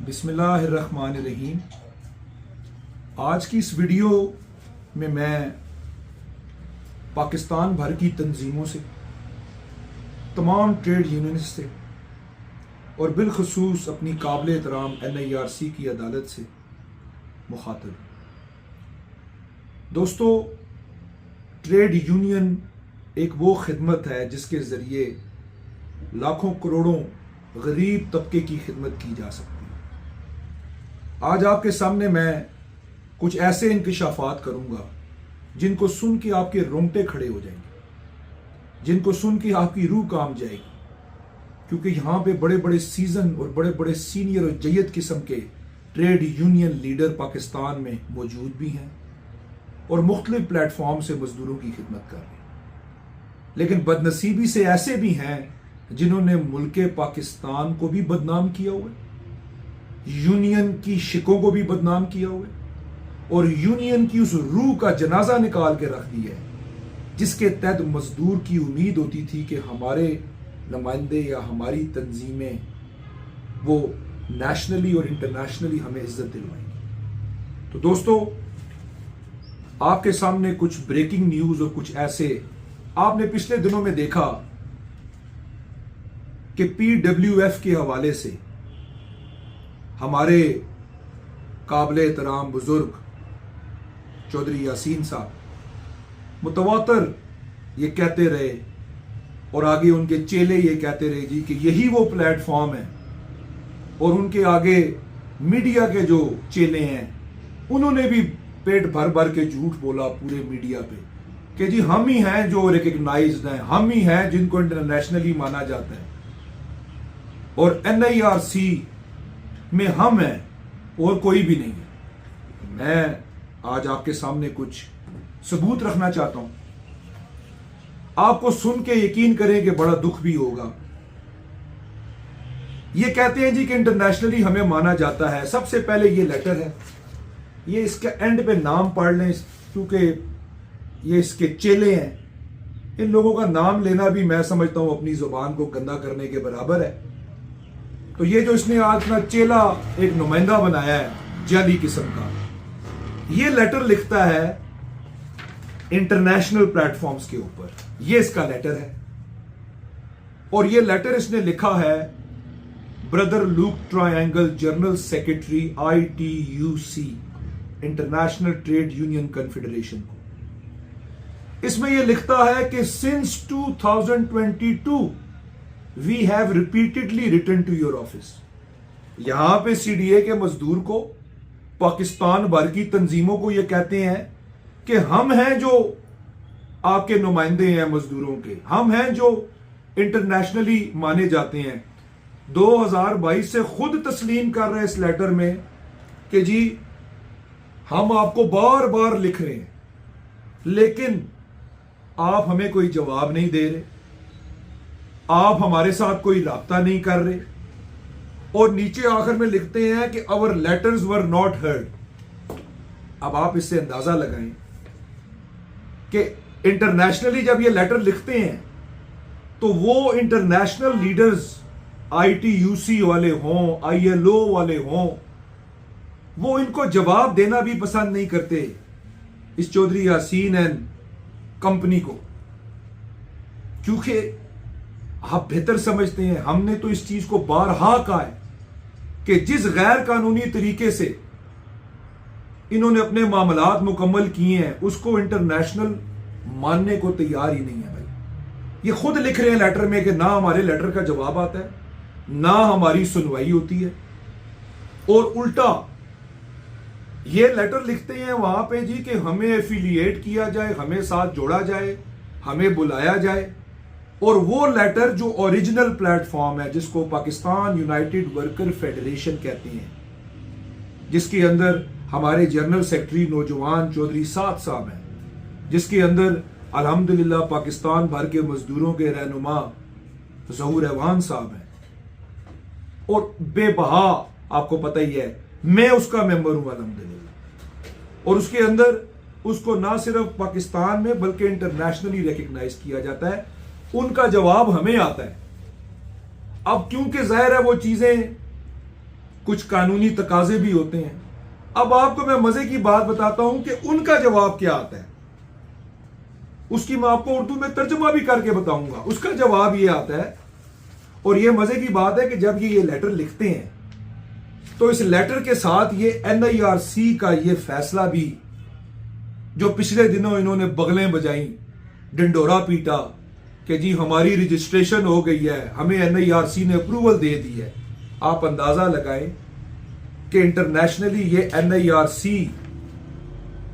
बिस्मिल्लाहिर्रहमानिर्रहीम। आज की इस वीडियो में मैं पाकिस्तान भर की तंजीमों से, तमाम ट्रेड यूनियन से और बिलखसूस अपनी काबिल एहतराम NIRC की अदालत से मुखातिब हूँ। दोस्तों, ट्रेड यूनियन एक वो खिदमत है जिसके ज़रिए लाखों करोड़ों गरीब तबके की खिदमत की जा सकती है। आज आपके सामने मैं कुछ ऐसे इंकिशाफात करूंगा जिनको सुन के आपके रोंगटे खड़े हो जाएंगे, जिनको सुन के आपकी रूह काम जाएगी, क्योंकि यहाँ पे बड़े बड़े सीजन और बड़े बड़े सीनियर और जय्यद किस्म के ट्रेड यूनियन लीडर पाकिस्तान में मौजूद भी हैं और मुख्तलिफ प्लेटफॉर्म से मजदूरों की खिदमत कर रहे हैं। लेकिन बदनसीबी से ऐसे भी हैं जिन्होंने मुल्क पाकिस्तान को भी बदनाम किया हुआ है, यूनियन की शिकों को भी बदनाम किया हुआ है और यूनियन की उस रूह का जनाजा निकाल के रख दिया है जिसके तहत मजदूर की उम्मीद होती थी कि हमारे नुमाइंदे या हमारी तंजीमें वो नेशनली और इंटरनेशनली हमें इज्जत दिलवाएंगी। तो दोस्तों, आपके सामने कुछ ब्रेकिंग न्यूज और कुछ ऐसे आपने पिछले दिनों में देखा कि PWF के हवाले से हमारे काबिल एहतराम बुजुर्ग चौधरी यासीन साहब मुतवातर ये कहते रहे और आगे उनके चेले ये कहते रहे जी कि यही वो प्लेटफॉर्म है, और उनके आगे मीडिया के जो चेले हैं उन्होंने भी पेट भर भर के झूठ बोला पूरे मीडिया पे कि जी हम ही हैं जो रिकग्नाइज्ड हैं, हम ही हैं जिनको इंटरनेशनली माना जाता है और NIRC में हम हैं और कोई भी नहीं है। मैं आज आपके सामने कुछ सबूत रखना चाहता हूं, आपको सुन के यकीन करें कि बड़ा दुख भी होगा। ये कहते हैं जी कि इंटरनेशनली हमें माना जाता है। सबसे पहले ये लेटर है, ये इसके एंड पे नाम पढ़ लें क्योंकि ये इसके चेले हैं। इन लोगों का नाम लेना भी मैं समझता हूं अपनी जुबान को गंदा करने के बराबर है। तो ये जो इसने आज अपना चेला एक नुमाइंदा बनाया है जाली किस्म का, ये लेटर लिखता है इंटरनेशनल प्लेटफॉर्म्स के ऊपर। ये इसका लेटर है और ये लेटर इसने लिखा है brother Luc Triangle, general secretary ITUC, International Trade Union Confederation को। इसमें यह लिखता है कि since 2022 we have repeatedly return to your office. यहां पे CDA के मजदूर को, पाकिस्तान भर की तंजीमों को यह कहते हैं कि हम हैं जो आपके नुमाइंदे हैं मजदूरों के, हम हैं जो इंटरनेशनली माने जाते हैं। 2022 से खुद तस्लीम कर रहे हैं इस लेटर में कि जी हम आपको बार बार लिख रहे हैं लेकिन आप हमें कोई जवाब नहीं दे रहे, आप हमारे साथ कोई राब्ता नहीं कर रहे, और नीचे आखिर में लिखते हैं कि our letters were not heard. अब आप इससे अंदाजा लगाएं कि इंटरनेशनली जब ये लेटर लिखते हैं तो वो इंटरनेशनल लीडर्स ITUC वाले हों, ILO वाले हों, वो इनको जवाब देना भी पसंद नहीं करते इस चौधरी यासीन एंड कंपनी को, क्योंकि आप बेहतर समझते हैं। हमने तो इस चीज को बारहा कहा है कि जिस गैर कानूनी तरीके से इन्होंने अपने मामलात मुकम्मल किए हैं उसको इंटरनेशनल मानने को तैयार ही नहीं है भाई। ये खुद लिख रहे हैं लेटर में कि ना हमारे लेटर का जवाब आता है, ना हमारी सुनवाई होती है, और उल्टा ये लेटर लिखते हैं वहां पे जी कि हमें एफिलिएट किया जाए, हमें साथ जोड़ा जाए, हमें बुलाया जाए। और वो लेटर जो ओरिजिनल प्लेटफॉर्म है जिसको पाकिस्तान यूनाइटेड वर्कर फेडरेशन कहते हैं, जिसके अंदर हमारे जनरल सेक्रेटरी नौजवान चौधरी साद साहब हैं, जिसके अंदर अल्हम्दुलिल्लाह पाकिस्तान भर के मजदूरों के रहनुमा ज़हूर ऐवान साहब हैं, और बेबहा आपको पता ही है मैं उसका मेंबर हूं अल्हम्दुलिल्लाह। और उसके अंदर उसको ना सिर्फ पाकिस्तान में बल्कि इंटरनेशनली रिकग्नाइज किया जाता है। उनका जवाब हमें आता है। अब क्योंकि जाहिर है वो चीजें कुछ कानूनी तकाजे भी होते हैं। अब आपको मैं मजे की बात बताता हूं कि उनका जवाब क्या आता है, उसकी मैं आपको उर्दू में तर्जुमा भी करके बताऊंगा। उसका जवाब ये आता है, और ये मजे की बात है कि जब ये लेटर लिखते हैं तो इस लेटर के साथ ये NIRC का ये फैसला भी, जो पिछले दिनों इन्होंने बगलें बजाई, डिंडोरा पीटा कि जी हमारी रजिस्ट्रेशन हो गई है, हमें NIRC ने अप्रूवल दे दी है, आप अंदाजा लगाएं कि इंटरनेशनली ये NIRC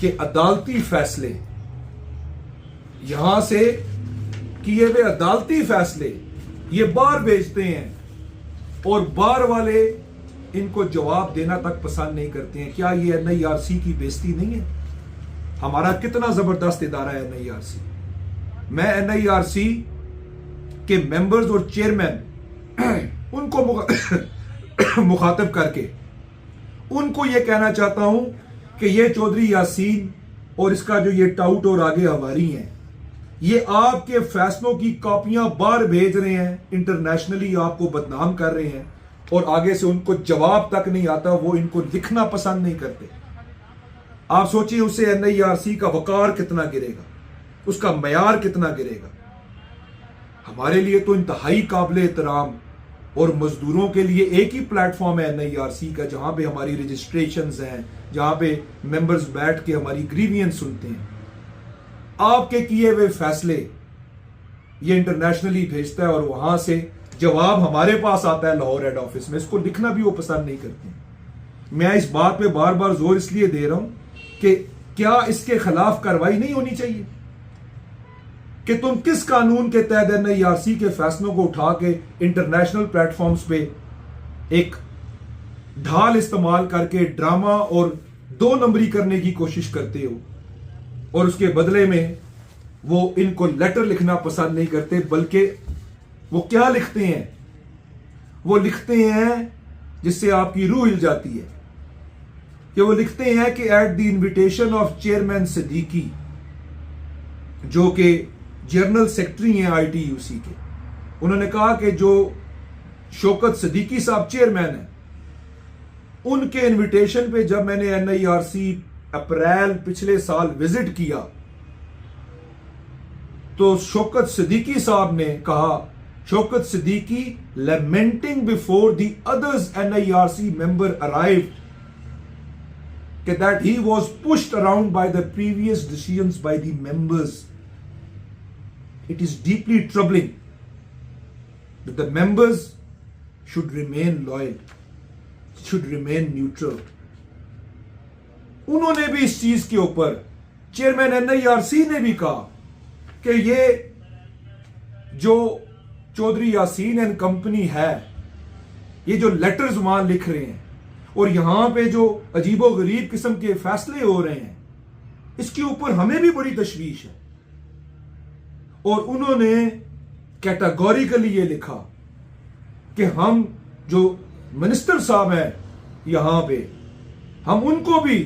के अदालती फैसले, यहां से किए हुए अदालती फैसले ये बार भेजते हैं, और बार वाले इनको जवाब देना तक पसंद नहीं करते हैं। क्या ये NIRC की बेइज्जती नहीं है? हमारा कितना जबरदस्त इदारा है NIRC। मैं NIRC के मेंबर्स और चेयरमैन उनको मुखातिब करके उनको यह कहना चाहता हूं कि ये चौधरी यासीन और इसका जो ये टाउट और आगे हवारी हैं, ये आपके फैसलों की कॉपियां बार भेज रहे हैं, इंटरनेशनली आपको बदनाम कर रहे हैं, और आगे से उनको जवाब तक नहीं आता, वो इनको लिखना पसंद नहीं करते। आप सोचिए उससे NIRC का वकार कितना गिरेगा, उसका मयार कितना गिरेगा। हमारे लिए तो इंतहाई काबिल एहतराम, और मजदूरों के लिए एक ही प्लेटफॉर्म है NIRC का, जहां पे हमारी रजिस्ट्रेशंस हैं, जहां पे मेंबर्स बैठ के हमारी ग्रीवियंस सुनते हैं। आपके किए हुए फैसले ये इंटरनेशनली भेजता है, और वहां से जवाब हमारे पास आता है लाहौर हेड ऑफिस में। इसको लिखना भी वो पसंद नहीं करते। मैं इस बात पे बार बार जोर इसलिए दे रहा हूं कि क्या इसके खिलाफ कार्रवाई नहीं होनी चाहिए? कि तुम किस कानून के तहत NIRC के फैसलों को उठा के इंटरनेशनल प्लेटफॉर्म्स पे एक ढाल इस्तेमाल करके ड्रामा और दो नंबरी करने की कोशिश करते हो, और उसके बदले में वो इनको लेटर लिखना पसंद नहीं करते, बल्कि वो क्या लिखते हैं? वो लिखते हैं जिससे आपकी रूह हिल जाती है, कि वो लिखते हैं कि at the invitation of chairman Siddiqui, जो कि जनरल सेक्रेटरी हैं ITUC के, उन्होंने कहा कि जो शौकत सिद्दीकी साहब चेयरमैन हैं, उनके इनविटेशन पे जब मैंने NIRC अप्रैल पिछले साल विजिट किया, तो शौकत सिद्दीकी साहब ने कहा, Shaukat Siddiqui lamenting before the others NIRC member arrived, that he was pushed around by the previous decisions by the members. It is deeply troubling that the members should remain loyal, should remain neutral. उन्होंने भी इस चीज के ऊपर, chairman NIRC ने भी कहा कि ये जो चौधरी यासीन एंड कंपनी है, ये जो लेटर्स वहां लिख रहे हैं और यहां पे जो अजीबो गरीब किस्म के फैसले हो रहे हैं, इसके ऊपर हमें भी बड़ी तशवीश है। और उन्होंने कैटेगोरिकली ये लिखा कि हम जो मिनिस्टर साहब हैं यहां पे, हम उनको भी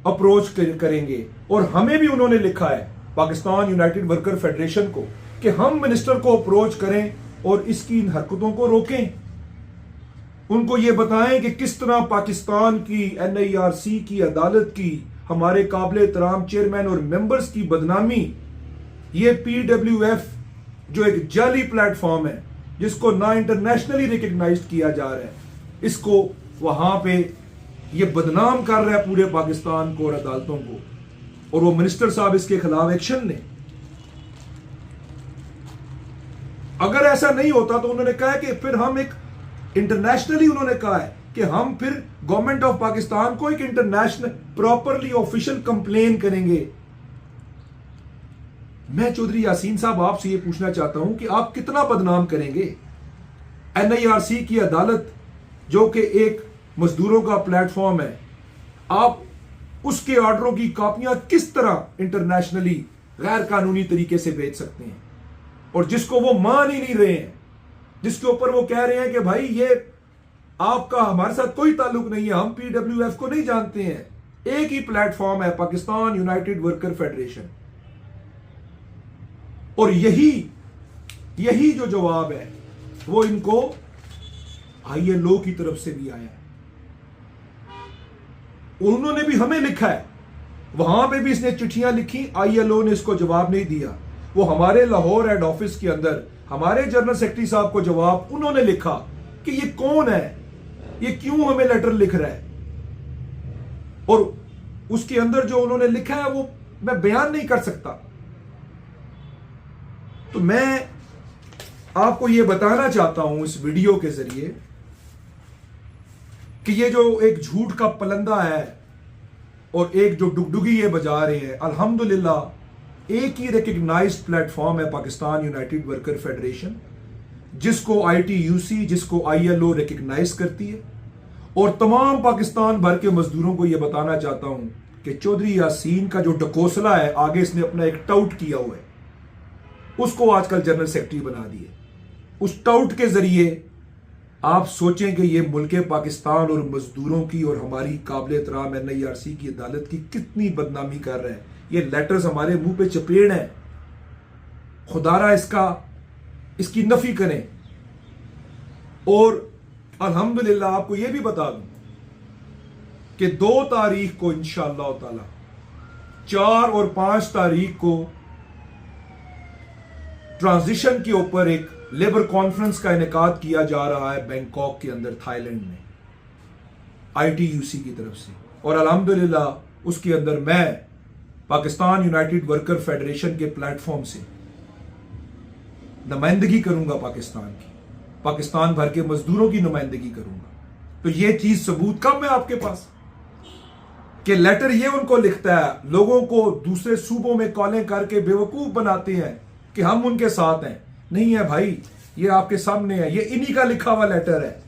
अप्रोच करेंगे, और हमें भी उन्होंने लिखा है पाकिस्तान यूनाइटेड वर्कर फेडरेशन को कि हम मिनिस्टर को अप्रोच करें और इसकी इन हरकतों को रोकें। उनको ये बताएं कि किस तरह पाकिस्तान की NIRC की अदालत की हमारे काबिल एहतराम चेयरमैन और मेंबर्स की बदनामी, ये PWF जो एक जाली प्लेटफॉर्म है जिसको ना इंटरनेशनली रिकग्नाइज्ड किया जा रहा है, इसको वहां पे ये बदनाम कर रहा है पूरे पाकिस्तान को और अदालतों को, और वो मिनिस्टर साहब इसके खिलाफ एक्शन लें। अगर ऐसा नहीं होता तो उन्होंने कहा कि फिर हम एक इंटरनेशनली, उन्होंने कहा है कि हम फिर गवर्नमेंट ऑफ पाकिस्तान को एक इंटरनेशनल प्रॉपरली ऑफिशियल कंप्लेन करेंगे। मैं चौधरी यासीन साहब आपसे ये पूछना चाहता हूं कि आप कितना बदनाम करेंगे NIRC की अदालत, जो कि एक मजदूरों का प्लेटफॉर्म है, आप उसके ऑर्डरों की कॉपियां किस तरह इंटरनेशनली गैर कानूनी तरीके से भेज सकते हैं, और जिसको वो मान ही नहीं रहे हैं, जिसके ऊपर वो कह रहे हैं कि भाई ये आपका हमारे साथ कोई ताल्लुक नहीं है, हम PWF को नहीं जानते हैं, एक ही प्लेटफॉर्म है पाकिस्तान यूनाइटेड वर्कर फेडरेशन। और यही जो जवाब है वो इनको ILO की तरफ से भी आया है, उन्होंने भी हमें लिखा है, वहां पे भी इसने चिट्ठियां लिखी, ILO ने इसको जवाब नहीं दिया। वो हमारे लाहौर हेड ऑफिस के अंदर हमारे जनरल सेक्रेटरी साहब को जवाब उन्होंने लिखा कि ये कौन है, ये क्यों हमें लेटर लिख रहा है, और उसके अंदर जो उन्होंने लिखा है वो मैं बयान नहीं कर सकता। तो मैं आपको ये बताना चाहता हूं इस वीडियो के जरिए कि ये जो एक झूठ का पलंदा है और एक जो डुगडुगी ये बजा रहे हैं, अल्हम्दुलिल्लाह एक ही रिकग्नाइज्ड प्लेटफॉर्म है पाकिस्तान यूनाइटेड वर्कर फेडरेशन, जिसको ITUC, जिसको ILO रिकग्नाइज करती है। और तमाम पाकिस्तान भर के मजदूरों को यह बताना चाहता हूं कि चौधरी यासीन का जो डकोसला है, आगे इसने अपना एक टाउट किया हुआ है, उसको आजकल जनरल सेक्रेटरी बना दिए। उस टाउट के जरिए आप सोचें कि ये मुल्क पाकिस्तान और मजदूरों की और हमारी काबिल एहतराम NIRC की अदालत की कितनी बदनामी कर रहे हैं। ये लेटर्स हमारे मुंह पे चपेड़ हैं, खुदारा इसकी नफी करें। और अल्हम्दुलिल्लाह आपको यह भी बता दूं कि 2 तारीख को इंशाअल्लाह ताला, 4 और 5 तारीख को ट्रांजिशन के ऊपर एक लेबर कॉन्फ्रेंस का इनेकाद किया जा रहा है बैंकॉक के अंदर, थाईलैंड में, ITUC की तरफ से। और अल्हम्दुलिल्लाह उसके अंदर मैं पाकिस्तान यूनाइटेड वर्कर फेडरेशन के प्लेटफॉर्म से नुमाइंदगी करूंगा पाकिस्तान की, पाकिस्तान भर के मजदूरों की नुमाइंदगी करूंगा। तो ये चीज सबूत कम है आपके पास कि लेटर ये उनको लिखता है, लोगों को दूसरे सूबों में कॉलें करके बेवकूफ बनाते हैं कि हम उनके साथ हैं। नहीं है भाई, ये आपके सामने है, ये इन्हीं का लिखा हुआ लेटर है,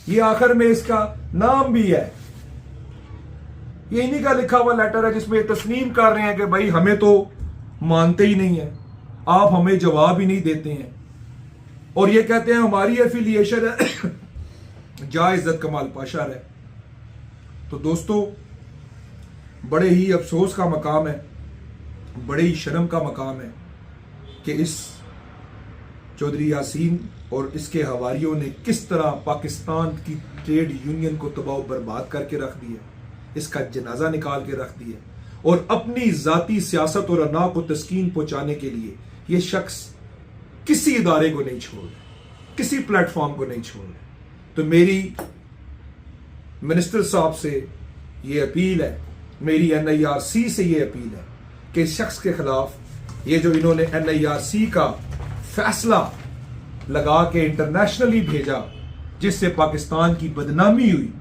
ये आखिर में इसका नाम भी है, ये इन्हीं का लिखा हुआ लेटर है, जिसमें तस्लीम कर रहे हैं कि भाई हमें तो मानते ही नहीं है, आप हमें जवाब ही नहीं देते हैं, और ये कहते हैं हमारी एफिलिएशन है जा इज्जत कमाल पाशा है। तो दोस्तों, बड़े ही अफसोस का मकाम है, बड़े ही शर्म का मकाम है कि इस चौधरी यासीन और इसके हवारियों ने किस तरह पाकिस्तान की ट्रेड यूनियन को तबाह बर्बाद करके रख दिया, इसका जनाजा निकाल के रख दिया, और अपनी जाती सियासत और अना को तस्कीन पहुंचाने के लिए यह शख्स किसी इदारे को नहीं छोड़ रहे, किसी प्लेटफॉर्म को नहीं छोड़ रहे। तो मेरी मिनिस्टर साहब से ये अपील है, मेरी NIRC से ये अपील है कि इस शख्स के खिलाफ ये जो इन्होंने NIRC का फैसला लगा के इंटरनेशनली भेजा, जिससे पाकिस्तान की बदनामी हुई,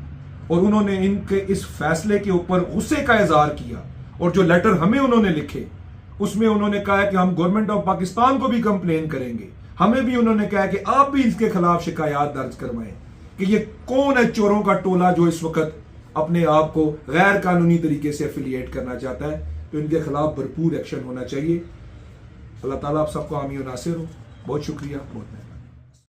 और उन्होंने इनके इस फैसले के ऊपर गुस्से का इजहार किया, और जो लेटर हमें उन्होंने लिखे उसमें उन्होंने कहा है कि हम गवर्नमेंट ऑफ पाकिस्तान को भी कंप्लेन करेंगे, हमें भी उन्होंने कहा कि आप भी इसके खिलाफ शिकायत दर्ज करवाएं कि ये कौन है चोरों का टोला जो इस वक्त अपने आप को गैर कानूनी तरीके से एफिलिएट करना चाहता है। तो इनके खिलाफ भरपूर एक्शन होना चाहिए। अल्लाह ताला आप सबको आमीन और नासिर हो। बहुत शुक्रिया, बहुत